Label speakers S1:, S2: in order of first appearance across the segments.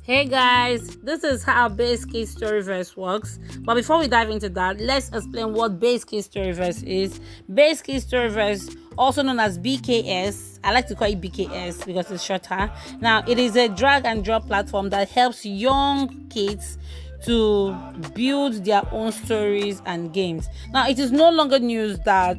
S1: Hey guys, this is how BaseKids-Storyverse works. But before we dive into that, let's explain what BaseKids-Storyverse is. BaseKids-Storyverse, also known as BKS, I like to call it BKS because it's shorter. Now, it is a drag and drop platform that helps young kids to build their own stories and games. Now, it is no longer news that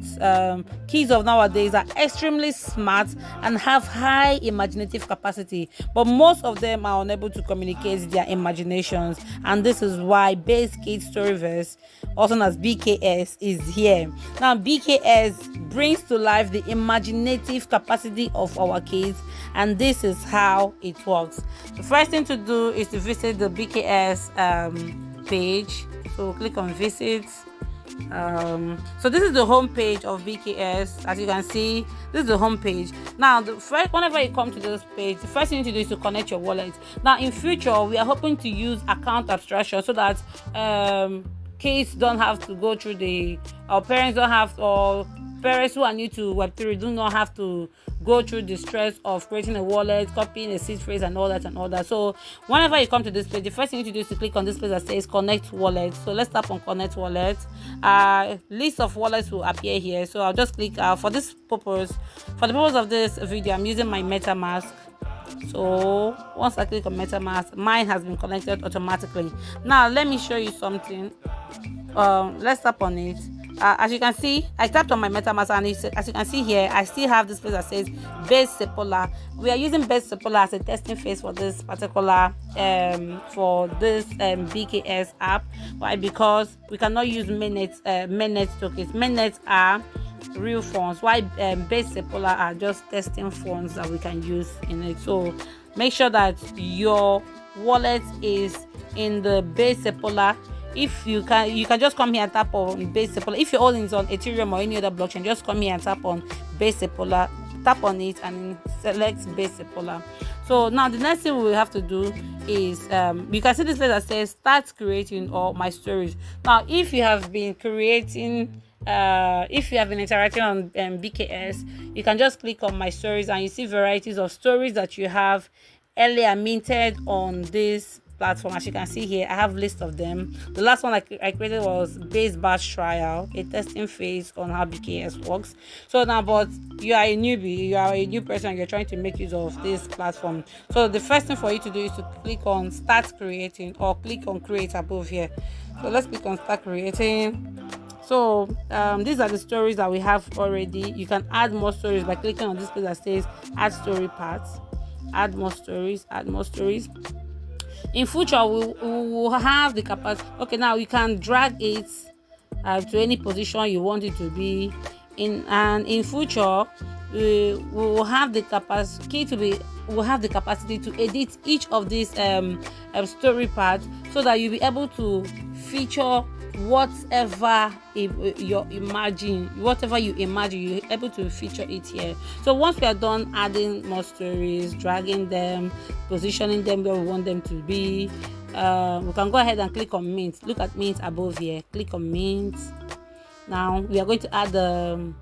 S1: kids of nowadays are extremely smart and have high imaginative capacity, but most of them are unable to communicate their imaginations, and this is why BaseKids-Storyverse, also known as BKS, is here. Now, BKS brings to life the imaginative capacity of our kids, and this is how it works. The first thing to do is to visit the BKS page. So click on visit. So this is the home page of BKS. As you can see, this is the home page. Now, whenever you come to this page, the first thing you need to do is to connect your wallet. Now, in future, we are hoping to use account abstraction so that kids don't have to go through our parents don't have, or parents who are new to Web3 do not have to go through the stress of creating a wallet, copying a seed phrase, and all that. So whenever you come to this page, the first thing you need to do is to click on this page that says connect wallet. So let's tap on connect wallet. List of wallets will appear here. So I'll just click for the purpose of this video, I'm using my MetaMask. So once I click on MetaMask, mine has been connected automatically. Now let me show you something. Let's tap on it. As you can see, I tapped on my MetaMask, and as you can see here, I still have this place that says BaseSepola. We are using BaseSepola as a testing phase for this particular BKS app. Why? Because we cannot use mainnet tokens. Mainnets are real funds, while BaseSepola are just testing funds that we can use in it. So make sure that your wallet is in the BaseSepola. If you can just come here and tap on BaseSepola. If your holding is on Ethereum or any other blockchain, just come here and tap on BaseSepola, tap on it and select BaseSepola. So now the next thing we have to do is you can see this place that says start creating or my stories. Now, if you have been creating if you have been interacting on BKS, you can just click on my stories, and you see varieties of stories that you have earlier minted on this platform. As you can see here, I have a list of them. The last one I created was base batch trial, a testing phase on how BKS works. So now, but you are a newbie, you are a new person, you're trying to make use of this platform. So the first thing for you to do is to click on start creating, or click on create above here. So let's click on start creating. So these are the stories that we have already. You can add more stories by clicking on this place that says add story parts. Add more stories. In future, we will have the capacity. Okay, now you can drag it to any position you want it to be in, and in future we will have the capacity to edit each of these story parts, so that you'll be able to feature whatever you imagine, you're able to feature it here. So once we are done adding more stories, dragging them, positioning them where we want them to be, we can go ahead and click on mint. Look at mint above here. Click on mint. Now we are going to add the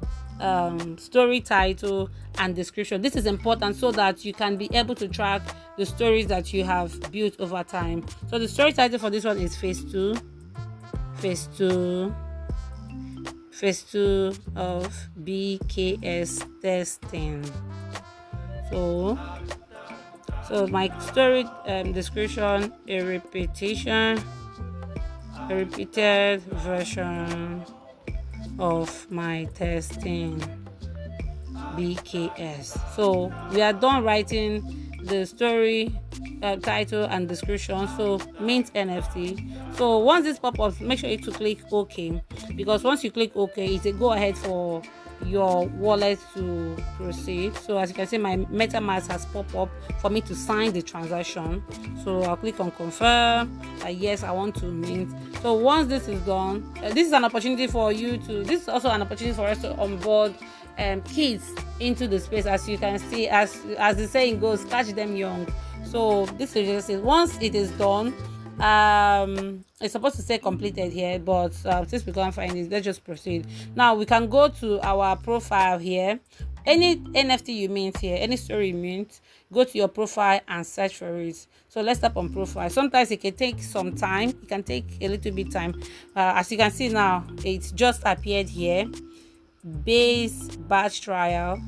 S1: story title and description. This is important so that you can be able to track the stories that you have built over time. So the story title for this one is phase 2 of BKS testing. So my story description: a repeated version of my testing BKS. So we are done writing the story title and description. So mint NFT. So once this pop up, make sure you to click OK, because once you click OK, it's a go ahead for your wallet to proceed. So as you can see, my MetaMask has popped up for me to sign the transaction. So I'll click on confirm. Yes, I want to mint. So once this is done, this is an opportunity for you to. This is also an opportunity for us to onboard kids into the space. As you can see, as the saying goes, catch them young. So this is just it. Once it is done, it's supposed to say completed here, but since we can't find it, let's just proceed. Now we can go to our profile here, Any NFT you mint here, any story you mint, go to your profile and search for it. So let's tap on profile. Sometimes it can take some time, it can take a little bit time. As you can see now, it just appeared here. Base batch trial,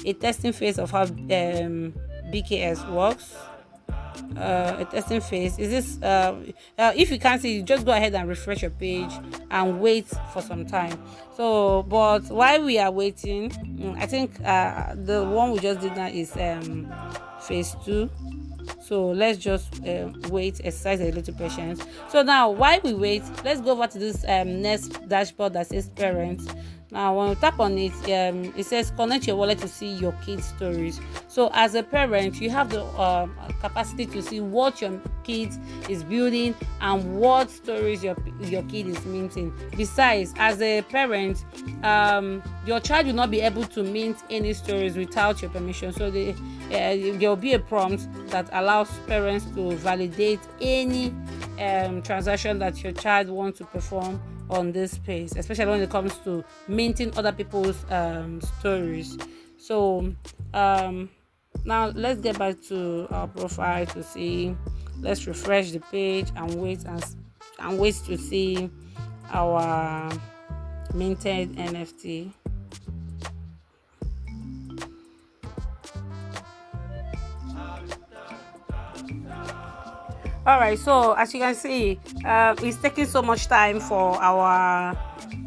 S1: a testing phase of how BKS works. A testing phase is this. If you can't see, just go ahead and refresh your page and wait for some time. So but while we are waiting, I think the one we just did now is phase 2. So let's just wait, exercise a little patience. So now while we wait, let's go over to this next dashboard that says parents. Now when we tap on it, it says connect your wallet to see your kids stories. So as a parent, you have the capacity to see what your kid is building and what stories your kid is minting. Besides, as a parent, your child will not be able to mint any stories without your permission. So there will be a prompt that allows parents to validate any transaction that your child wants to perform on this page, especially when it comes to minting other people's stories. So now let's get back to our profile to see. Let's refresh the page and wait to see our minted NFT. All right, so as you can see, it's taking so much time for our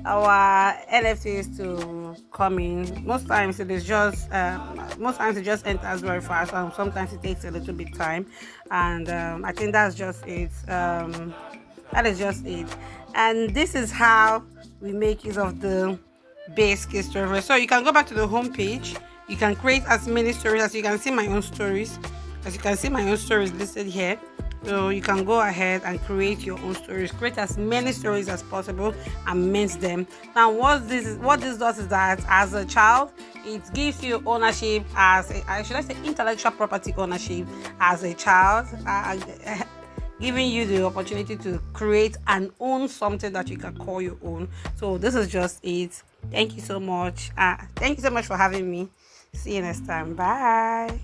S1: NFTs to come in. Most times it just enters very fast, and sometimes it takes a little bit time. And I think that's just it. That is just it. And this is how we make use of the BaseKids-Storyverse. So you can go back to the home page. You can create as many stories as you can see. My own stories, as you can see, my own stories listed here. So you can go ahead and create your own stories. Create as many stories as possible and mint them. Now, what this does is that as a child, it gives you ownership should I say intellectual property ownership as a child, giving you the opportunity to create and own something that you can call your own. So this is just it. Thank you so much. Thank you so much for having me. See you next time. Bye.